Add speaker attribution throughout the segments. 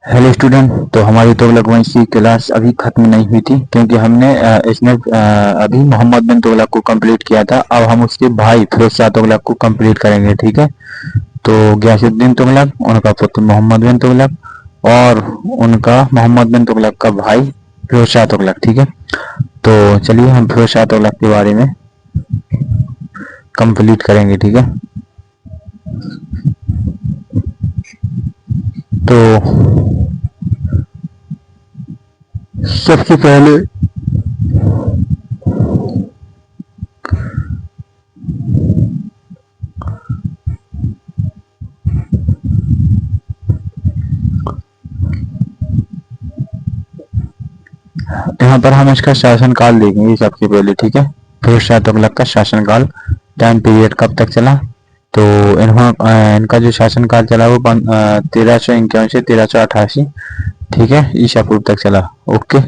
Speaker 1: Hello student. तो हमारी तुगलक वंश की क्लास अभी खत्म नहीं हुई थी क्योंकि हमने इसमें अभी मोहम्मद बिन तुगलक को कंप्लीट किया था। अब हम उसके भाई फिरोज शाह तुगलक को कंप्लीट करेंगे, ठीक है। तो गयासुद्दीन तुगलक, उनका पुत्र मोहम्मद बिन तुगलक और उनका मोहम्मद बिन तुगलक का भाई फिरोज शाह तुगलक, ठीक है। तो चलिए हम फिरोज शाह तुगलक के बारे में कंप्लीट करेंगे, ठीक है। तो सबसे पहले यहाँ पर हम इसका शासनकाल देखेंगे सबसे पहले, ठीक है। फिरोज शाह तुगलक का शासनकाल, टाइम पीरियड कब तक चला। तो इनका जो शासनकाल चला वो 1351 से 1388, ठीक है, ईसा पूर्व तक चला। ओके,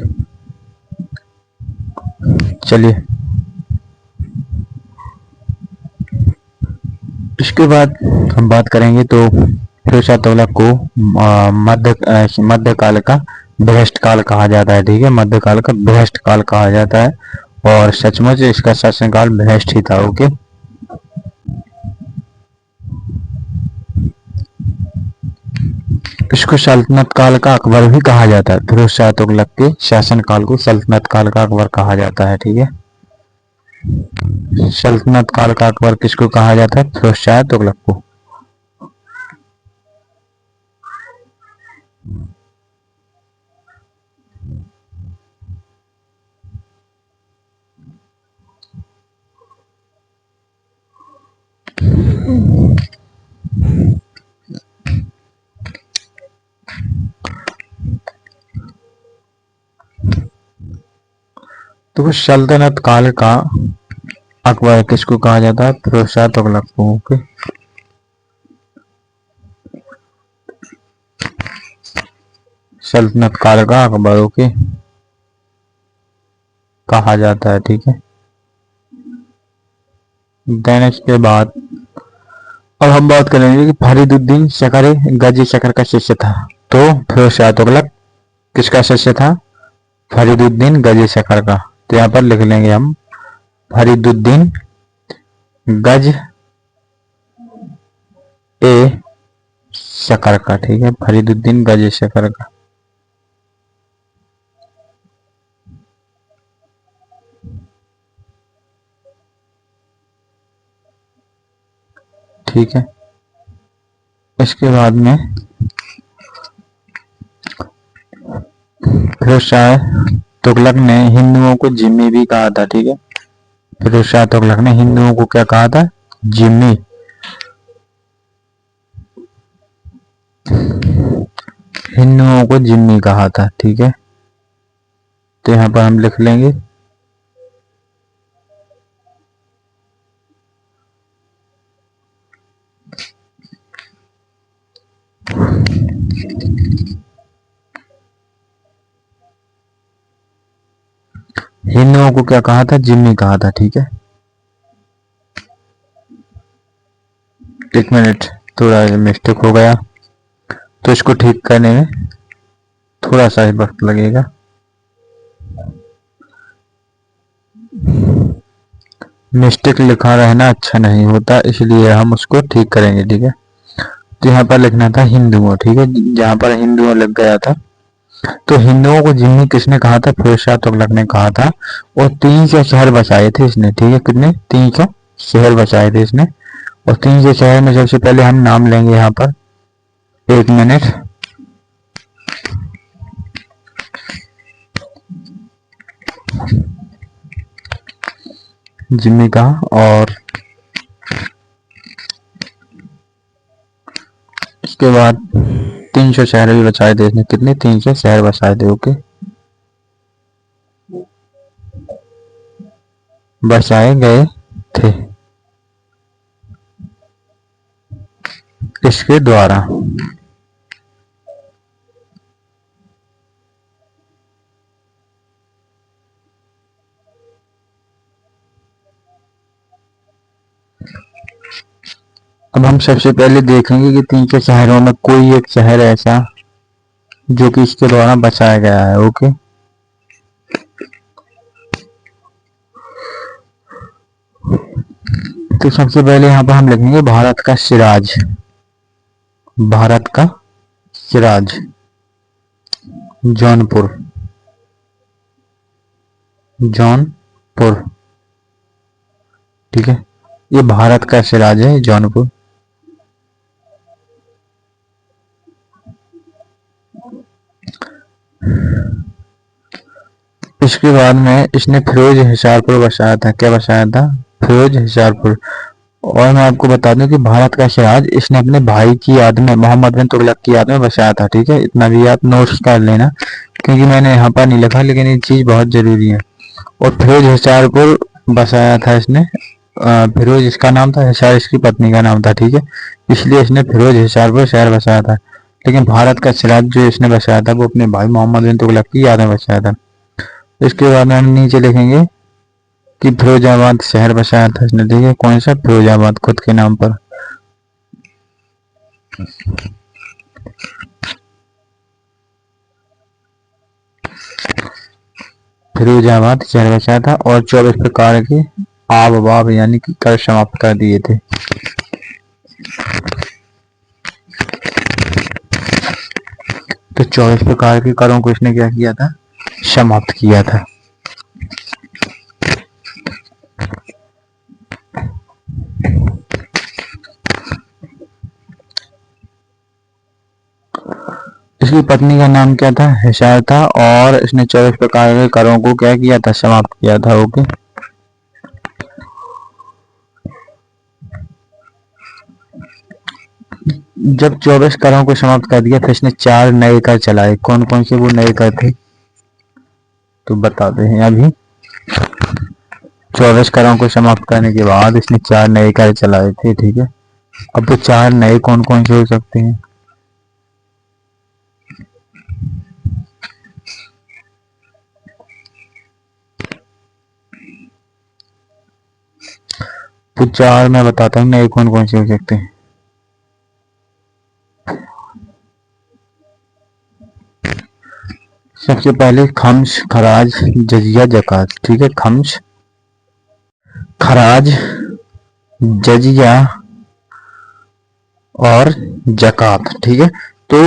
Speaker 1: चलिए। इसके बाद हम बात करेंगे तो फिरोज शाह तुगलक को मध्यकाल का भ्रष्ट काल कहा जाता है, ठीक है। मध्यकाल का भ्रष्ट काल कहा जाता है और सचमुच इसका शासनकाल भ्रष्ट ही था। ओके, इसको सल्तनत काल का अकबर भी कहा जाता है। फिरोज शाह तुगलक के शासनकाल को सल्तनत काल का अकबर कहा जाता है, ठीक है। सल्तनत काल का अकबर किसको कहा जाता है? फिरोज शाह तुगलक को। तो सल्तनत काल का अकबर किसको कहा जाता है? फिरोज शाह तुगलक को। ओके, सल्तनत काल का अकबरों के कहा जाता है, ठीक है। देन इसके बाद अब हम बात करेंगे कि फरीदुद्दीन शकरे गजी शकर का शिष्य था। तो फिरोज शाह तुगलक किसका शिष्य था? फरीदुद्दीन गजी शकर का। तो यहाँ पर लिख लेंगे हम फरीदुद्दीन गज ए शकर का, ठीक है। फरीदुद्दीन गज ए शकर का, ठीक है। इसके बाद में फिरोज शाह तुगलक ने हिंदुओं को जिम्मी भी कहा था, ठीक है। फिरोज शाह तुगलक ने हिंदुओं को क्या कहा था? जिम्मी। हिंदुओं को जिम्मी कहा था, ठीक है। तो यहाँ पर हम लिख लेंगे हिंदुओं को क्या कहा था? जिम्मी कहा था, ठीक है। एक मिनट, थोड़ा मिस्टेक हो गया तो इसको ठीक करने में थोड़ा सा ही वक्त लगेगा। मिस्टेक लिखा रहना अच्छा नहीं होता, इसलिए हम उसको ठीक करेंगे, ठीक है। तो यहाँ पर लिखना था हिंदुओं, ठीक है। जहाँ पर हिंदुओं लग गया था। तो हिंदुओं को जिम्मी किसने कहा था? फिरोज शाह तुगलक ने कहा था। और 300 शहर बसाए थे इसने, ठीक है। कितने? 300 शहर बसाए थे इसने। और 300 शहर में सबसे पहले हम नाम लेंगे यहाँ पर। एक मिनट, जिम्मी का। और इसके बाद 300 शहर भी बसाए थे इसने। कितने? 300 शहर बसाए थे। ओके, बसाए गए थे इसके द्वारा। अब हम सबसे पहले देखेंगे कि 300 शहरों में कोई एक शहर ऐसा जो कि इसके द्वारा बचाया गया है। ओके, तो सबसे पहले यहाँ पर हम लिखेंगे भारत का सिराज। भारत का सिराज, जौनपुर। जौनपुर, ठीक है, ये भारत का सिराज है जौनपुर। इसके बाद में इसने फिरोज हिसारपुर बसाया था। क्या बसाया था? फिरोज हिसारपुर। और मैं आपको बता दूं कि भारत का सिराज इसने अपने भाई की याद में, मोहम्मद बिन तुगलक की याद में बसाया था। ठीक है, इतना भी आप नोट्स कर लेना, क्योंकि मैंने यहाँ पर नहीं लिखा, लेकिन ये चीज बहुत जरूरी है। और फिरोज हिसारपुर बसाया था इसने। फिरोज इसका नाम था, हिसार इसकी पत्नी का नाम था। ठीक है, इसलिए इसने फिरोज हिसारपुर शहर बसाया था। लेकिन भारत का सिराज जो इसने बसाया था वो अपने भाई मोहम्मद बिन तुगलक की याद में बसाया था। इसके बाद में हम नीचे लिखेंगे कि फिरोजाबाद शहर बसाया था इसने। ठीक है, कौन सा? फिरोजाबाद, खुद के नाम पर। फिरोजाबाद शहर बसाया था और 24 प्रकार के आब वाब यानी कि कर समाप्त कर दिए थे। तो 24 प्रकार के करों को इसने क्या किया था? समाप्त किया था। इसकी पत्नी का नाम क्या था? हिसार था। और इसने 24 प्रकार के करों को क्या किया था? समाप्त किया था। ओके, जब 24 करों को समाप्त कर दिया, फिर इसने 4 नए कर चलाए। कौन कौन से वो नए कर थे तो बताते हैं अभी। 24 करों को समाप्त करने के बाद इसने 4 नए कर चलाए थे। ठीक है, अब वो 4 नए कौन कौन से हो सकते हैं? तो 4 मैं बताता हूँ नए कौन कौन से हो सकते हैं। सबसे पहले खम्स, खराज, जजिया, जकात। ठीक है, खम्स, खराज, जजिया और जकात। ठीक है, तो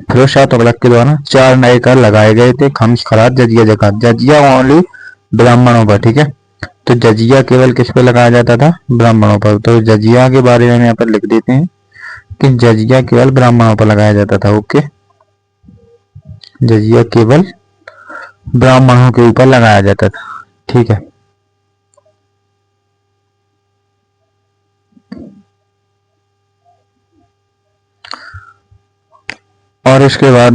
Speaker 1: फिरोज शाह तुगलक के द्वारा 4 नए कर लगाए गए थे। खम्स, खराज, जजिया, जकात। जजिया ओनली ब्राह्मणों पर। ठीक है, तो जजिया केवल किस पे लगाया जाता था? ब्राह्मणों पर। तो जजिया के बारे में यहाँ पर लिख देते हैं कि जजिया केवल ब्राह्मणों पर लगाया जाता था। ओके, जजिया केवल ब्राह्मणों के ऊपर लगाया जाता था। ठीक है, और इसके बाद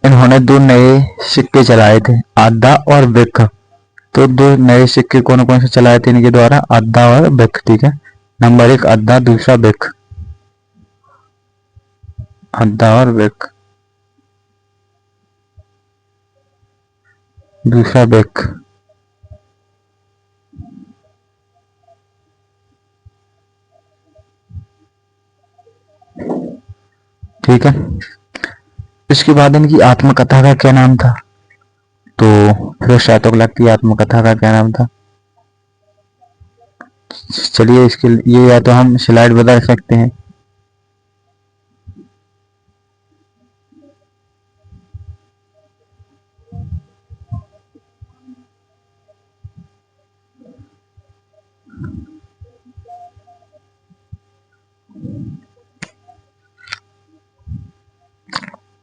Speaker 1: इन्होंने 2 नए सिक्के चलाए थे, आधा और बिक। तो 2 नए सिक्के कौन कौन से चलाए थे इनके द्वारा? आधा और बिक। ठीक है, नंबर 1 आधा, दूसरा बिक। आधा और बिक, दूसरा बिक। ठीक है, इसके बाद इनकी आत्मकथा का क्या नाम था? तो फिरोज शाह तुगलक की आत्मकथा का क्या नाम था? चलिए, इसके लिए या तो हम स्लाइड बदल सकते हैं।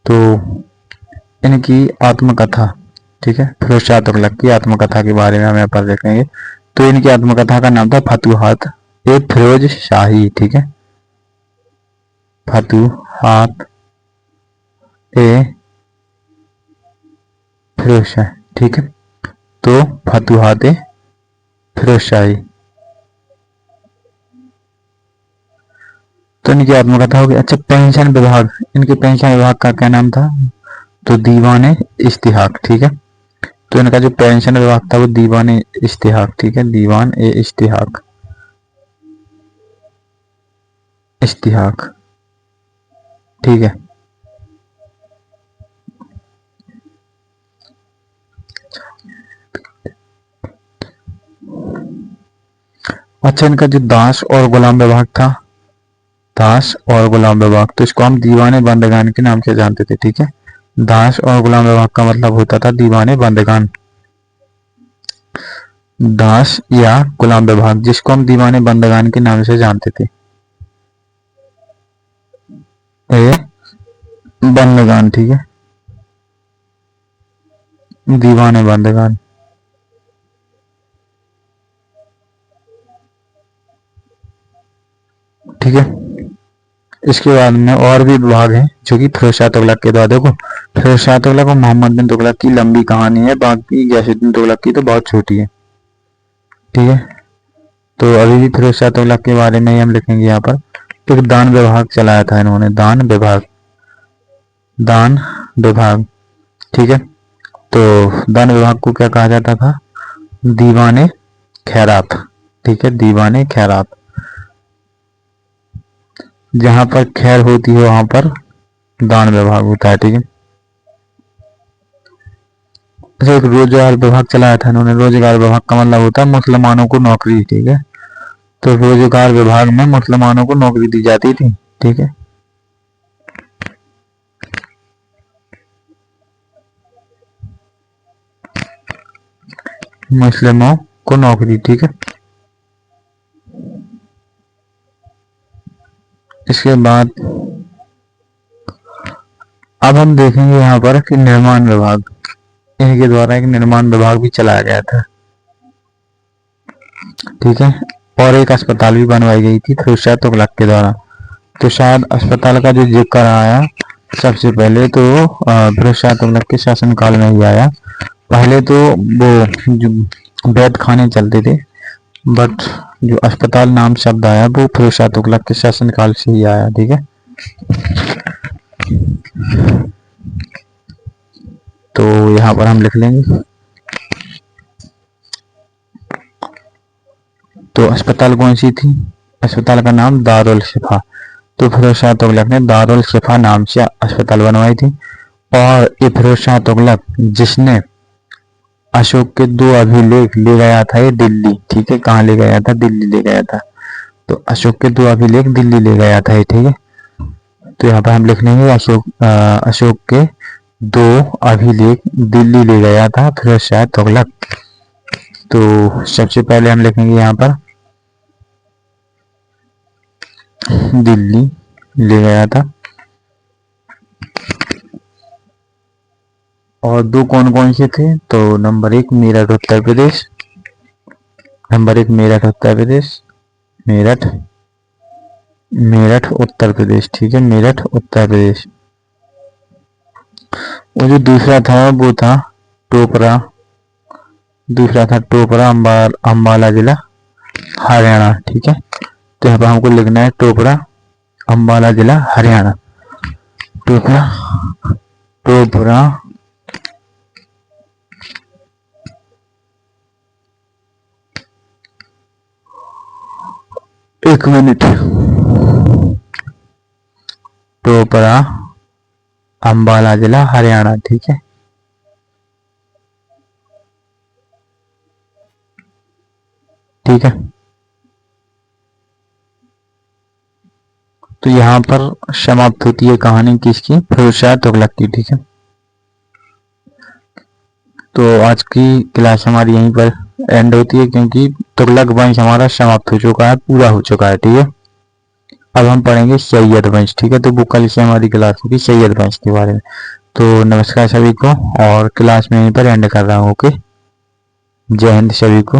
Speaker 1: तो इनकी आत्मकथा, ठीक है, फिरोज शाह तुगलक की आत्मकथा के बारे में हम यहाँ पर देखेंगे। तो इनकी आत्मकथा का नाम था फतुहात ए फिरोज शाही। ठीक है, फतुहात ए फिरोज शाही। ठीक है, तो फतुहात ए फिरोज शाही, तो इनकी आत्मकथा होगी। अच्छा, पेंशन विभाग, इनके पेंशन विभाग का क्या नाम था? तो दीवान इश्तिहाक। ठीक है, तो इनका जो पेंशन विभाग था वो दीवान इश्तिहाक। ठीक है, दीवान ए इश्तिहाक, इश्तिहाक। ठीक है, अच्छा, इनका जो दास और गुलाम विभाग था, दास और गुलाम विभाग, तो इसको हम दीवाने बंदगान के नाम से जानते थे, ठीक है। दास और गुलाम विभाग का मतलब होता था दीवाने बंदगान। दास या गुलाम विभाग, जिसको हम दीवाने बंदगान के नाम से जानते थे। ए बंदगान, ठीक है, दीवाने बंदगान, ठीक है। इसके बाद में और भी विभाग हैं जो कि फिरोज शाह तुगलक के द्वारा, देखो फिरोज शाह तुगलक और मोहम्मद बिन तुगलक की लंबी कहानी है, बाकी गयासुद्दीन तुगलक की तो बहुत छोटी है, ठीक है। तो अभी भी फिरोज शाह तुगलक के बारे में ही हम लिखेंगे यहाँ पर। एक दान विभाग चलाया था इन्होंने, दान विभाग, दान विभाग, ठीक है। तो दान विभाग को क्या कहा जाता था? दीवाने खैरात, ठीक है, दीवाने खैरात। जहां पर खैर होती है वहां पर दान विभाग होता है, ठीक है। एक रोजगार विभाग चलाया था इन्होंने, रोजगार विभाग का मतलब होता है मुसलमानों को नौकरी, ठीक है। तो रोजगार विभाग में मुसलमानों को नौकरी दी जाती थी, ठीक है। मुस्लिमों को नौकरी, ठीक है। इसके बाद अब हम देखेंगे यहाँ पर कि निर्माण विभाग, इनके द्वारा एक निर्माण विभाग भी चलाया गया था, ठीक है। और एक अस्पताल भी बनवाई गई थी फिरोज शाह तुगलक के द्वारा। तो शायद अस्पताल का जो जिक्र आया सबसे पहले तो फिरोज शाह तुगलक के शासनकाल में ही आया। पहले तो वो जो वैद खाने चलते थे, बट जो अस्पताल नाम शब्द आया वो फिरोज शाह तुगलक के शासनकाल से ही आया, ठीक है। तो यहाँ पर हम लिख लेंगे। तो अस्पताल कौन सी थी? अस्पताल का नाम दारुल शिफा। तो फिरोज शाह तुगलक ने दारुल शिफा नाम से अस्पताल बनवाई थी। और ये फिरोज शाह तुगलक जिसने अशोक के 2 अभिलेख ले गया था ये दिल्ली, ठीक है। कहाँ ले गया था? दिल्ली ले गया था। तो अशोक के 2 अभिलेख दिल्ली ले गया था ये, ठीक है। तो यहाँ पर हम लिख लेंगे अशोक के 2 अभिलेख दिल्ली ले गया था फिरोज शाह तुगलक। तो सबसे पहले हम लिखेंगे यहाँ पर दिल्ली ले गया था। और 2 कौन कौन से थे? तो नंबर 1 मेरठ उत्तर प्रदेश, नंबर 1 मेरठ उत्तर प्रदेश, मेरठ, मेरठ उत्तर प्रदेश, ठीक है, मेरठ उत्तर प्रदेश। और जो दूसरा था वो था टोपरा, दूसरा था टोपरा, अंबाला जिला हरियाणा, ठीक है। तो यहाँ पर हमको लिखना है टोपरा, अंबाला जिला हरियाणा। टोपरा, टोपरा, एक मिनट, टोपरा, अंबाला जिला हरियाणा, ठीक है। ठीक है, तो यहाँ पर समाप्त होती है कहानी किसकी? फिरोज शाह तुगलक की, ठीक है। तो आज की क्लास हमारी यहीं पर एंड होती है क्योंकि तुगलक वंश हमारा समाप्त हो चुका है, पूरा हो चुका है, ठीक है। अब हम पढ़ेंगे सैयद वंश, ठीक है। तो वो कल से हमारी क्लास होगी सैयद वंश के बारे में। तो नमस्कार सभी को, और क्लास में यहीं पर एंड कर रहा हूँ। ओके, जय हिंद सभी को।